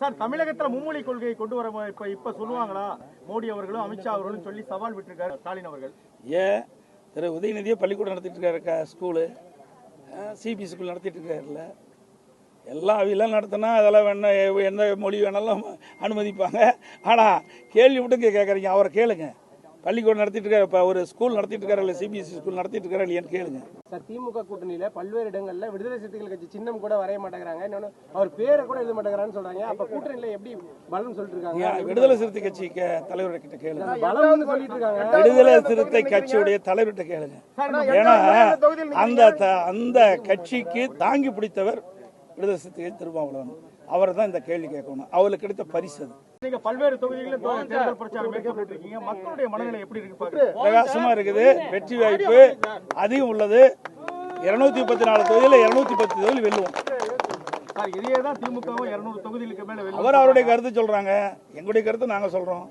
Sir, தமிழகத்துல மும்மொழி கொள்கையை கொண்டு வர இப்ப சொல்லுவாங்களா மோடி அவர்களும் அமித்ஷா அவர்களும் சொல்லி சவால் விட்டுருக்காரு ஸ்டாலின் அவர்கள். ஏன் திரு உதயநிதியே பள்ளிக்கூடம் நடத்திட்டு இருக்காரு, ஸ்கூலு சிபிஎஸ்சி ஸ்கூல் நடத்திட்டு இருக்காருல்ல. எல்லா அவையெல்லாம் நடத்தினா அதெல்லாம் வேணா எந்த மொழி வேணாலும் அனுமதிப்பாங்க. ஆனால் கேள்வி மட்டும் கேட்குறீங்க, அவரை கேளுங்க. பள்ளிக்கூடம் நடத்திட்டு இருக்காரு, இப்போ ஒரு ஸ்கூல் நடத்திட்டு இருக்காரு, சிபிஎஸ்சி ஸ்கூல் நடத்திட்டு இருக்காரு இல்லையான்னு கேளுங்க. சார், திமுக கூட்டணியில பல்வேறு இடங்கள்ல விடுதலை சிறுத்தைகள் கட்சி சின்னம் கூட வரைய மாட்டேங்கிறாங்க, இன்னொன்னு அவர் பேரை கூட எழுத மாட்டேங்கிறான்னு சொல்றாங்க. அப்ப கூட்டணியில எப்படி பலம் சொல்லிட்டு இருக்காங்க? விடுதலை சிறுத்தை கட்சி தலைவர்கிட்ட கேளுங்க. பலம்னு சொல்லிட்டு இருக்காங்க. விடுதலை சிறுத்தை கட்சியுடைய தலைவர்கிட்ட கேளுங்க. ஏன்னா அந்த கட்சிக்கு தாங்கி பிடித்தவர் விடுதலை சிறுத்தை திருமாவளவன். அவர் தான் இந்த கேள்வி கேட்கணும். அவருக்கு கிடைத்த பரிசு அது. நீங்க பல்வேறு தொகுதிகளில் தேர்தல் பிரச்சாரம் மேற்கொண்டு இருக்கீங்க. மக்களுடைய மனநிலை எப்படி இருக்கு? பிரகாசமா இருக்குது. வெற்றி வாய்ப்பு அதிகம் உள்ளது. 234 தொகுதியில் 210 தொகுதியில் வெல்லுவோம். இதே தான் திமுகவும் 200 தொகுதிகளுக்கு மேல. அவர் அவருடைய கருத்து சொல்றாங்க, எங்களுடைய கருத்து நாங்க சொல்றோம்.